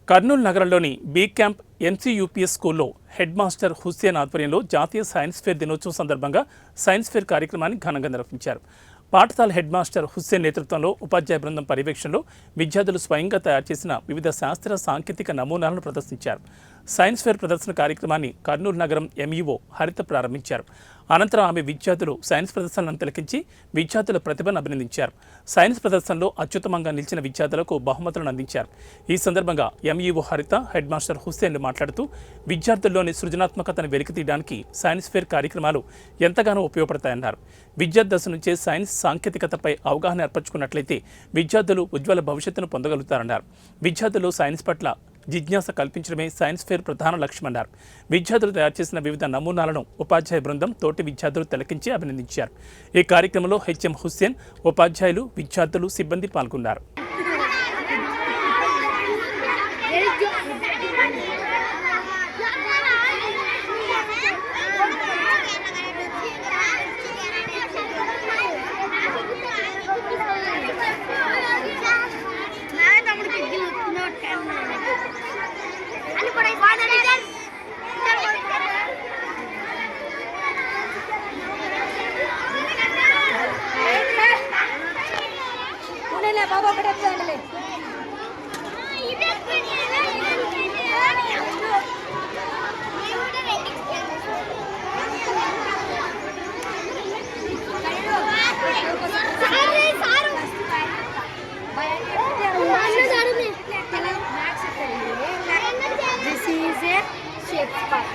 కర్నూలు నగరంలోని be camp ఎంసీయూపీఎస్ స్కూల్లో head master Hussain ఆధ్వర్యంలో జాతీయ సైన్స్ ఫేర్ దినోత్సవం సందర్భంగా సైన్స్ ఫేర్ కార్యక్రమాన్ని ఘనంగా నిర్వహించారు. పాఠశాల హెడ్ మాస్టర్ హుస్సేన్ నేతృత్వంలో ఉపాధ్యాయ బృందం పర్యవేక్షణలో విద్యార్థులు స్వయంగా తయారు చేసిన వివిధ శాస్త్ర సాంకేతిక నమూనాలను ప్రదర్శించారు. సైన్స్ ఫేర్ ప్రదర్శన కార్యక్రమాన్ని కర్నూలు నగరం ఎంఈఓ హరిత ప్రారంభించారు. అనంతరం ఆమె విద్యార్థులు సైన్స్ ప్రదర్శనలను తిలకించి విద్యార్థుల ప్రతిభను అభినందించారు. సైన్స్ ప్రదర్శనలో అత్యుత్తమంగా నిలిచిన విద్యార్థులకు బహుమతులను అందించారు. ఈ సందర్భంగా ఎంఈఓ హరిత హెడ్ మాస్టర్ హుస్సేన్లు మాట్లాడుతూ విద్యార్థుల్లోని సృజనాత్మకతను వెలికితీయడానికి సైన్స్ ఫేర్ కార్యక్రమాలు ఎంతగానో ఉపయోగపడతాయన్నారు. విద్యార్థి దశ నుంచే సైన్స్ సాంకేతికతపై అవగాహన ఏర్పరచుకున్నట్లయితే విద్యార్థులు ఉజ్వల భవిష్యత్తును పొందగలుగుతారన్నారు. విద్యార్థులు సైన్స్ పట్ల జిజ్ఞాస కల్పించడమే సైన్స్ ఫేర్ ప్రధాన లక్ష్యమన్నారు. విద్యార్థులు తయారు చేసిన వివిధ నమూనాలను ఉపాధ్యాయ బృందం తోటి విద్యార్థులు తిలకించి అభినందించారు. ఈ కార్యక్రమంలో హెచ్ఎం హుస్సేన్, ఉపాధ్యాయులు, విద్యార్థులు, సిబ్బంది పాల్గొన్నారు. బాబా ఒకటే చూడండి. This is a shape spot.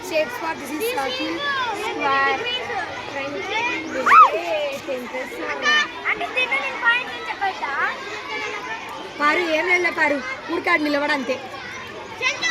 Shape spot. This is circle, square, triangle. పారు ఏం లేదు పారు ఊరికాడు నిలబడంతే.